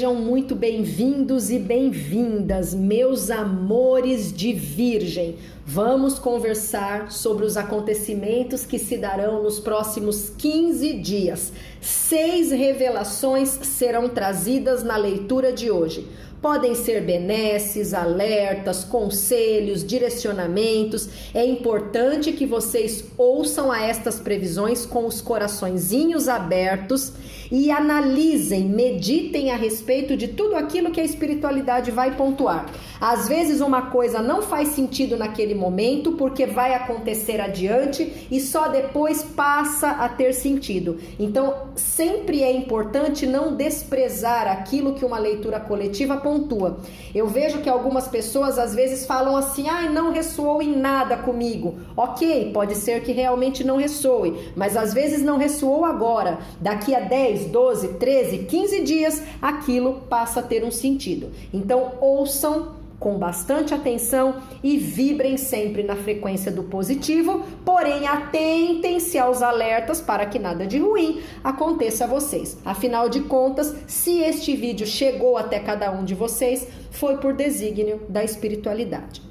Sejam muito bem-vindos e bem-vindas, meus amores de Virgem. Vamos conversar sobre os acontecimentos que se darão nos próximos 15 dias. 6 revelações serão trazidas na leitura de hoje. Podem ser benesses, alertas, conselhos, direcionamentos. É importante que vocês ouçam a estas previsões com os coraçõezinhos abertos e analisem, meditem a respeito de tudo aquilo que a espiritualidade vai pontuar. Às vezes uma coisa não faz sentido naquele momento porque vai acontecer adiante e só depois passa a ter sentido. Então, sempre é importante não desprezar aquilo que uma leitura coletiva pontua. Eu vejo que algumas pessoas às vezes falam assim, não ressoou em nada comigo. Ok, pode ser que realmente não ressoe, mas às vezes não ressoou agora. Daqui a 10, 12, 13, 15 dias, aquilo passa a ter um sentido. Então, ouçam com bastante atenção e vibrem sempre na frequência do positivo, porém atentem-se aos alertas para que nada de ruim aconteça a vocês. Afinal de contas, se este vídeo chegou até cada um de vocês, foi por desígnio da espiritualidade.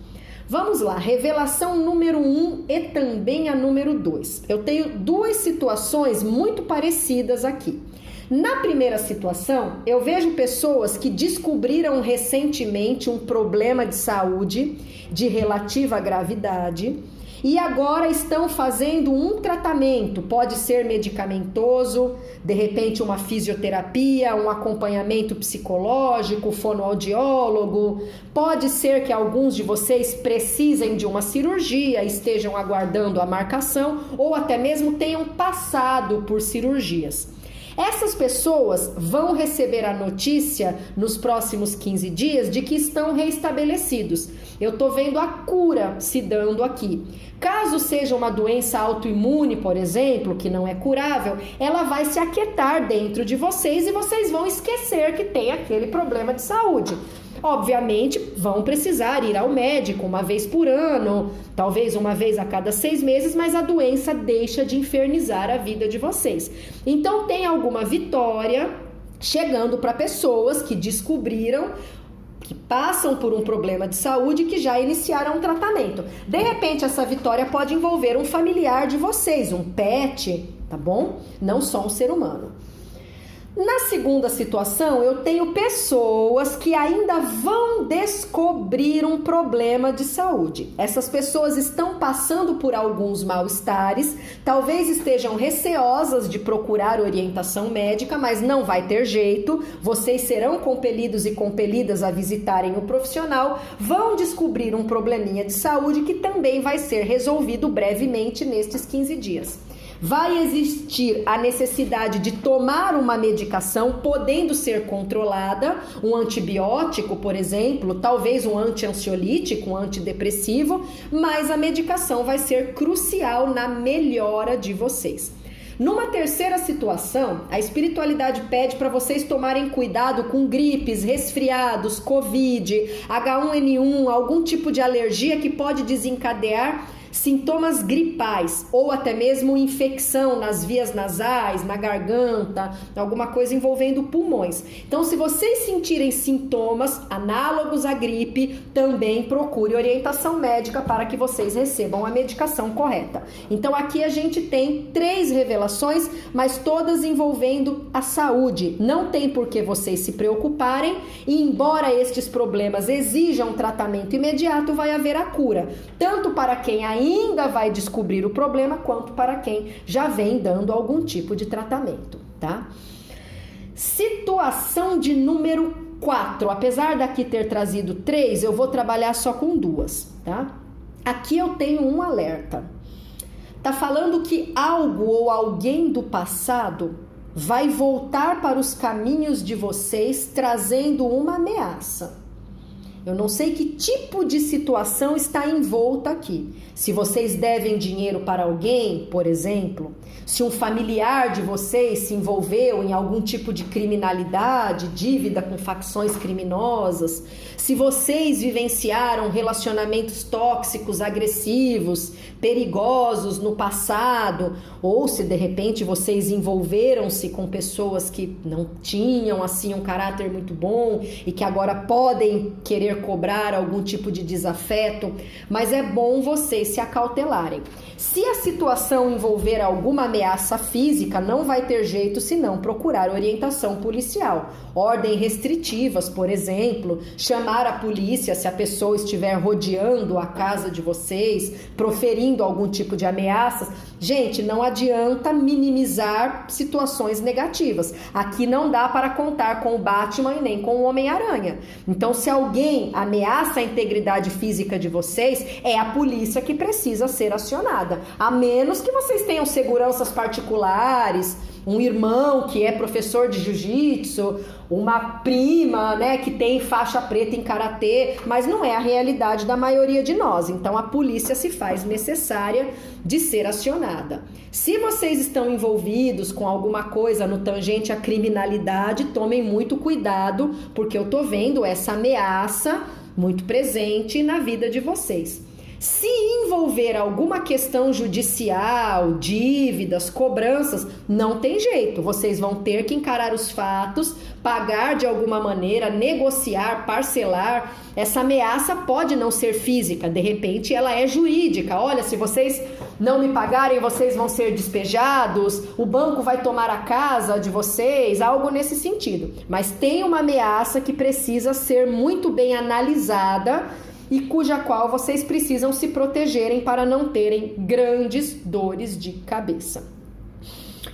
Vamos lá, revelação número 1 e também a número 2. Eu tenho 2 situações muito parecidas aqui. Na primeira situação, eu vejo pessoas que descobriram recentemente um problema de saúde de relativa gravidade e agora estão fazendo um tratamento, pode ser medicamentoso, de repente uma fisioterapia, um acompanhamento psicológico, fonoaudiólogo, pode ser que alguns de vocês precisem de uma cirurgia, estejam aguardando a marcação ou até mesmo tenham passado por cirurgias. Essas pessoas vão receber a notícia nos próximos 15 dias de que estão reestabelecidos. Eu tô vendo a cura se dando aqui. Caso seja uma doença autoimune, por exemplo, que não é curável, ela vai se aquietar dentro de vocês e vocês vão esquecer que tem aquele problema de saúde. Obviamente, vão precisar ir ao médico uma vez por ano, talvez uma vez a cada 6 meses, mas a doença deixa de infernizar a vida de vocês. Então, tem alguma vitória chegando para pessoas que descobriram, que passam por um problema de saúde, que já iniciaram um tratamento. De repente, essa vitória pode envolver um familiar de vocês, um pet, tá bom? Não só um ser humano. Na segunda situação, eu tenho pessoas que ainda vão descobrir um problema de saúde. Essas pessoas estão passando por alguns mal-estares, talvez estejam receosas de procurar orientação médica, mas não vai ter jeito. Vocês serão compelidos e compelidas a visitarem o profissional, vão descobrir um probleminha de saúde que também vai ser resolvido brevemente nestes 15 dias. Vai existir a necessidade de tomar uma medicação, podendo ser controlada, um antibiótico, por exemplo, talvez um anti-ansiolítico, um antidepressivo, mas a medicação vai ser crucial na melhora de vocês. Numa terceira situação, a espiritualidade pede para vocês tomarem cuidado com gripes, resfriados, Covid, H1N1, algum tipo de alergia que pode desencadear sintomas gripais ou até mesmo infecção nas vias nasais, na garganta, alguma coisa envolvendo pulmões. Então, se vocês sentirem sintomas análogos à gripe, também procure orientação médica para que vocês recebam a medicação correta. Então, aqui a gente tem 3 revelações, mas todas envolvendo a saúde. Não tem por que vocês se preocuparem e, embora estes problemas exijam tratamento imediato, vai haver a cura, tanto para quem ainda vai descobrir o problema, quanto para quem já vem dando algum tipo de tratamento, tá? Situação de número 4. Apesar daqui ter trazido 3, eu vou trabalhar só com 2, tá? Aqui eu tenho um alerta. Tá falando que algo ou alguém do passado vai voltar para os caminhos de vocês trazendo uma ameaça. Eu não sei que tipo de situação está envolta aqui. Se vocês devem dinheiro para alguém, por exemplo, se um familiar de vocês se envolveu em algum tipo de criminalidade, dívida com facções criminosas, se vocês vivenciaram relacionamentos tóxicos, agressivos, perigosos no passado, ou se de repente vocês envolveram-se com pessoas que não tinham assim um caráter muito bom e que agora podem querer cobrar algum tipo de desafeto, mas é bom vocês se acautelarem. Se a situação envolver alguma ameaça física, não vai ter jeito senão procurar orientação policial. Ordens restritivas, por exemplo, chamar a polícia se a pessoa estiver rodeando a casa de vocês, proferindo algum tipo de ameaças. Gente, não adianta minimizar situações negativas. Aqui não dá para contar com o Batman e nem com o Homem-Aranha. Então, se alguém ameaça a integridade física de vocês, é a polícia que precisa ser acionada. A menos que vocês tenham seguranças particulares, um irmão que é professor de jiu-jitsu, uma prima, né, que tem faixa preta em karatê, mas não é a realidade da maioria de nós. Então a polícia se faz necessária de ser acionada. Se vocês estão envolvidos com alguma coisa no tangente à criminalidade, tomem muito cuidado, porque eu tô vendo essa ameaça muito presente na vida de vocês. Se envolver alguma questão judicial, dívidas, cobranças, não tem jeito. Vocês vão ter que encarar os fatos, pagar de alguma maneira, negociar, parcelar. Essa ameaça pode não ser física, de repente ela é jurídica. Olha, se vocês não me pagarem, vocês vão ser despejados, o banco vai tomar a casa de vocês, algo nesse sentido. Mas tem uma ameaça que precisa ser muito bem analisada e cuja qual vocês precisam se protegerem para não terem grandes dores de cabeça.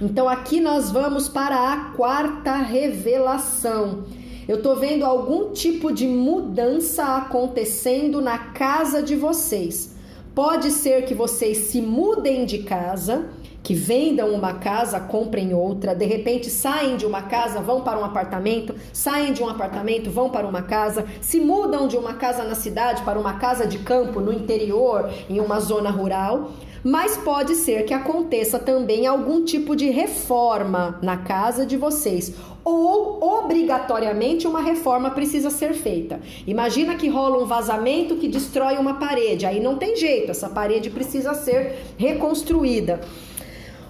Então aqui nós vamos para a quarta revelação. Eu tô vendo algum tipo de mudança acontecendo na casa de vocês. Pode ser que vocês se mudem de casa, que vendam uma casa, comprem outra, de repente saem de uma casa, vão para um apartamento, saem de um apartamento, vão para uma casa, se mudam de uma casa na cidade para uma casa de campo no interior, em uma zona rural, mas pode ser que aconteça também algum tipo de reforma na casa de vocês, ou obrigatoriamente uma reforma precisa ser feita. Imagina que rola um vazamento que destrói uma parede, aí não tem jeito, essa parede precisa ser reconstruída.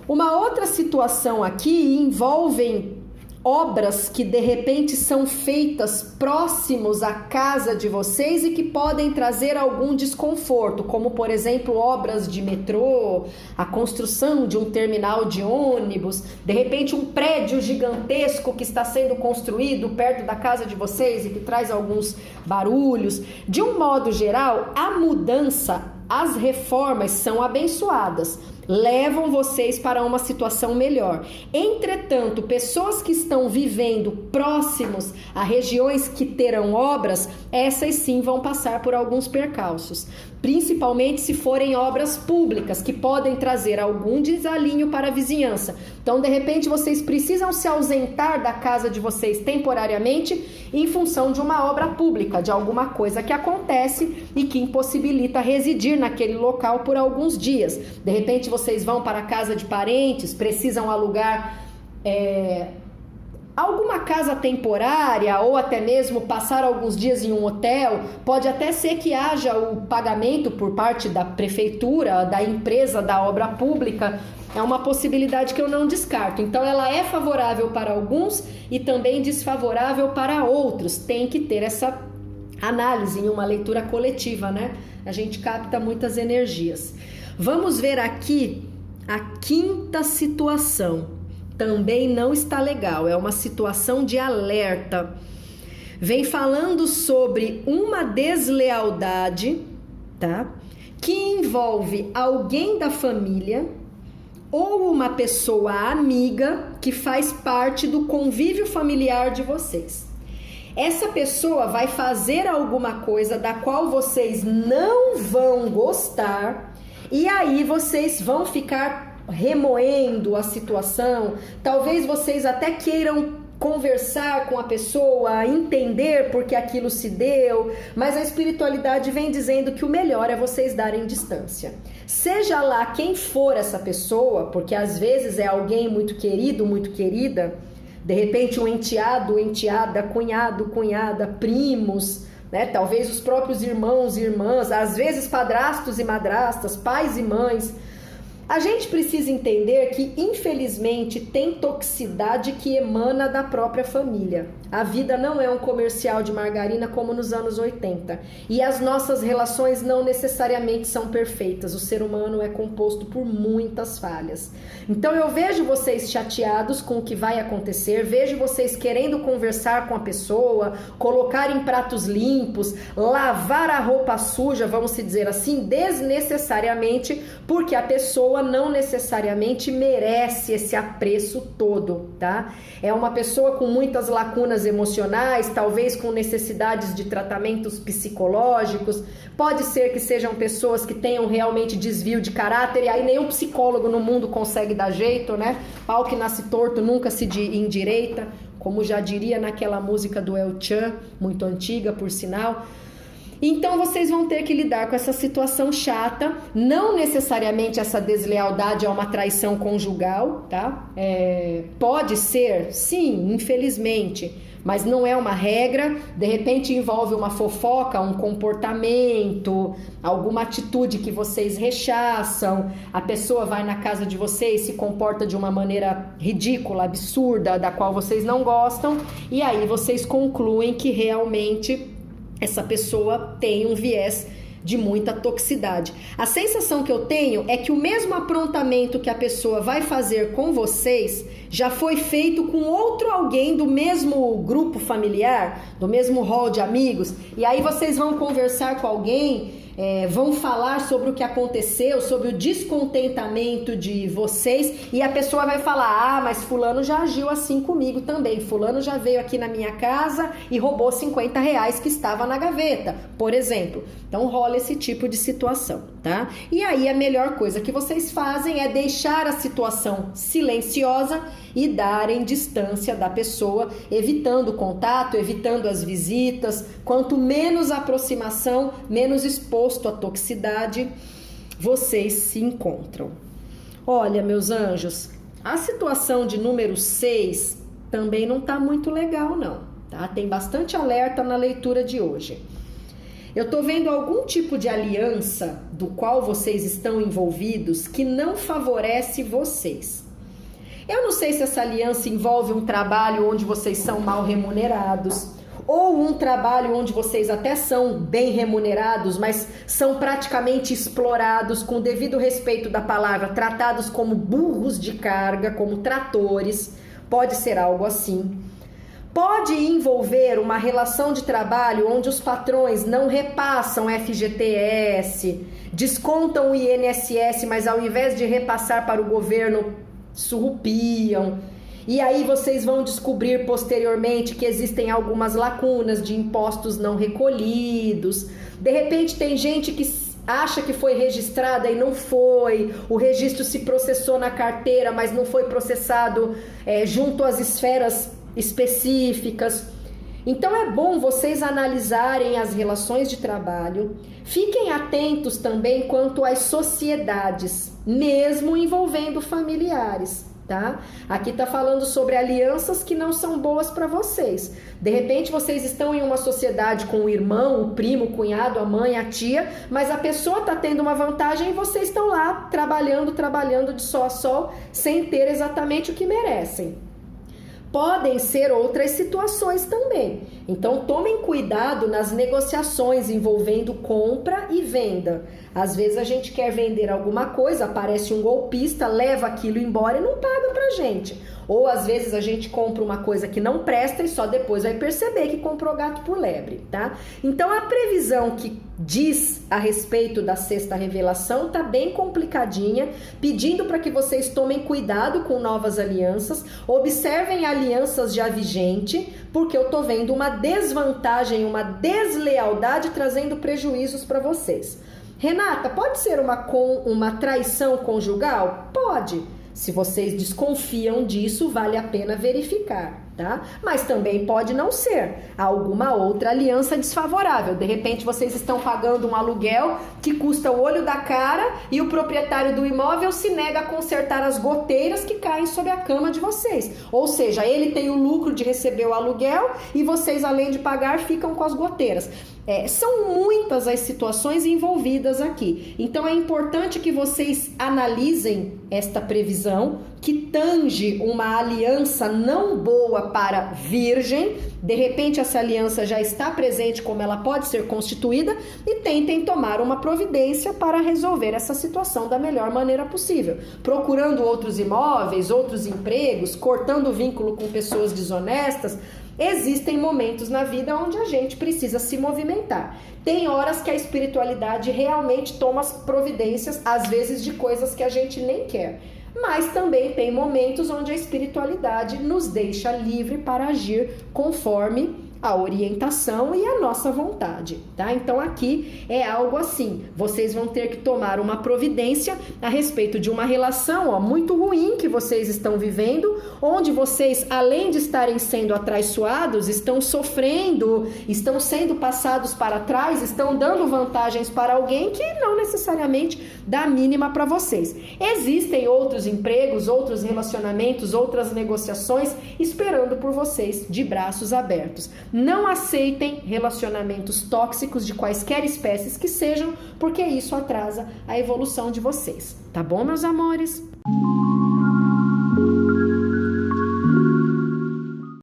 Uma outra situação aqui envolve obras que de repente são feitas próximos à casa de vocês e que podem trazer algum desconforto, como por exemplo obras de metrô, a construção de um terminal de ônibus, de repente um prédio gigantesco que está sendo construído perto da casa de vocês e que traz alguns barulhos. De um modo geral, a mudança, as reformas são abençoadas, levam vocês para uma situação melhor. Entretanto, pessoas que estão vivendo próximos a regiões que terão obras, essas sim vão passar por alguns percalços, principalmente se forem obras públicas, que podem trazer algum desalinho para a vizinhança. Então, de repente, vocês precisam se ausentar da casa de vocês temporariamente em função de uma obra pública, de alguma coisa que acontece e que impossibilita residir naquele local por alguns dias. De repente, vocês vão para a casa de parentes, precisam alugar alguma casa temporária ou até mesmo passar alguns dias em um hotel. Pode até ser que haja o pagamento por parte da prefeitura, da empresa, da obra pública. É uma possibilidade que eu não descarto. Então ela é favorável para alguns e também desfavorável para outros. Tem que ter essa análise em uma leitura coletiva, né? A gente capta muitas energias. Vamos ver aqui a quinta situação. Também não está legal, é uma situação de alerta. Vem falando sobre uma deslealdade, tá? Que envolve alguém da família ou uma pessoa amiga que faz parte do convívio familiar de vocês. Essa pessoa vai fazer alguma coisa da qual vocês não vão gostar e aí vocês vão ficar remoendo a situação. Talvez vocês até queiram conversar com a pessoa, entender por que aquilo se deu, mas a espiritualidade vem dizendo que o melhor é vocês darem distância. Seja lá quem for essa pessoa, porque às vezes é alguém muito querido, muito querida, de repente um enteado, enteada, cunhado, cunhada, primos, né? Talvez os próprios irmãos e irmãs, às vezes padrastos e madrastas, pais e mães. A gente precisa entender que, infelizmente, tem toxicidade que emana da própria família. A vida não é um comercial de margarina como nos anos 80. E as nossas relações não necessariamente são perfeitas. O ser humano é composto por muitas falhas. Então eu vejo vocês chateados com o que vai acontecer, vejo vocês querendo conversar com a pessoa, colocar em pratos limpos, lavar a roupa suja, vamos dizer assim, desnecessariamente, porque a pessoa não necessariamente merece esse apreço todo, tá? É uma pessoa com muitas lacunas emocionais, talvez com necessidades de tratamentos psicológicos, pode ser que sejam pessoas que tenham realmente desvio de caráter, e aí nenhum psicólogo no mundo consegue dar jeito, né? Pau que nasce torto nunca se endireita, como já diria naquela música do El Chan, muito antiga por sinal. Então vocês vão ter que lidar com essa situação chata. Não necessariamente essa deslealdade é uma traição conjugal, tá? Pode ser, sim, infelizmente, mas não é uma regra. De repente envolve uma fofoca, um comportamento, alguma atitude que vocês rechaçam. A pessoa vai na casa de vocês, se comporta de uma maneira ridícula, absurda, da qual vocês não gostam, e aí vocês concluem que realmente essa pessoa tem um viés de muita toxicidade. A sensação que eu tenho é que o mesmo aprontamento que a pessoa vai fazer com vocês já foi feito com outro alguém do mesmo grupo familiar, do mesmo rol de amigos, e aí vocês vão conversar com alguém, vão falar sobre o que aconteceu, sobre o descontentamento de vocês, e a pessoa vai falar: ah, mas fulano já agiu assim comigo também, fulano já veio aqui na minha casa e roubou R$50 que estava na gaveta, por exemplo. Então rola esse tipo de situação, tá? E aí a melhor coisa que vocês fazem é deixar a situação silenciosa e darem distância da pessoa, evitando o contato, evitando as visitas. Quanto menos aproximação, menos exposto à toxicidade vocês se encontram. Olha, meus anjos, a situação de número 6 também não tá muito legal não, tá? Tem bastante alerta na leitura de hoje. Eu tô vendo algum tipo de aliança do qual vocês estão envolvidos que não favorece vocês. Eu não sei se essa aliança envolve um trabalho onde vocês são mal remunerados, ou um trabalho onde vocês até são bem remunerados, mas são praticamente explorados, com o devido respeito da palavra, tratados como burros de carga, como tratores. Pode ser algo assim. Pode envolver uma relação de trabalho onde os patrões não repassam FGTS, descontam o INSS, mas ao invés de repassar para o governo, surrupiam. E aí vocês vão descobrir posteriormente que existem algumas lacunas de impostos não recolhidos. De repente tem gente que acha que foi registrada e não foi. O registro se processou na carteira, mas não foi processado junto às esferas específicas. Então é bom vocês analisarem as relações de trabalho. Fiquem atentos também quanto às sociedades, mesmo envolvendo familiares, tá? Aqui tá falando sobre alianças que não são boas para vocês. De repente vocês estão em uma sociedade com o irmão, o primo, o cunhado, a mãe, a tia, mas a pessoa tá tendo uma vantagem e vocês estão lá trabalhando de sol a sol, sem ter exatamente o que merecem. Podem ser outras situações também. Então tomem cuidado nas negociações envolvendo compra e venda. Às vezes a gente quer vender alguma coisa, aparece um golpista, leva aquilo embora e não paga pra gente. Ou às vezes a gente compra uma coisa que não presta e só depois vai perceber que comprou gato por lebre, tá? Então a previsão que diz a respeito da sexta revelação tá bem complicadinha, pedindo para que vocês tomem cuidado com novas alianças, observem alianças já vigentes, porque eu tô vendo uma desvantagem, uma deslealdade trazendo prejuízos para vocês. Renata, pode ser uma traição conjugal? Pode. Se vocês desconfiam disso, vale a pena verificar. tá? Mas também pode não ser alguma outra aliança desfavorável. De repente vocês estão pagando um aluguel que custa o olho da cara e o proprietário do imóvel se nega a consertar as goteiras que caem sobre a cama de vocês. Ou seja, ele tem o lucro de receber o aluguel e vocês, além de pagar, ficam com as goteiras. São muitas as situações envolvidas aqui. Então é importante que vocês analisem esta previsão que tange uma aliança não boa para Virgem. De repente essa aliança já está presente, como ela pode ser constituída, e tentem tomar uma providência para resolver essa situação da melhor maneira possível, procurando outros imóveis, outros empregos, cortando o vínculo com pessoas desonestas. Existem momentos na vida onde a gente precisa se movimentar. Tem horas que a espiritualidade realmente toma as providências, às vezes de coisas que a gente nem quer. Mas também tem momentos onde a espiritualidade nos deixa livre para agir conforme a orientação e a nossa vontade, tá? Então aqui é algo assim, vocês vão ter que tomar uma providência a respeito de uma relação, muito ruim que vocês estão vivendo, onde vocês, além de estarem sendo atraiçoados, estão sofrendo, estão sendo passados para trás, estão dando vantagens para alguém que não necessariamente dá a mínima para vocês. Existem outros empregos, outros relacionamentos, outras negociações esperando por vocês de braços abertos. Não aceitem relacionamentos tóxicos de quaisquer espécies que sejam, porque isso atrasa a evolução de vocês. Tá bom, meus amores?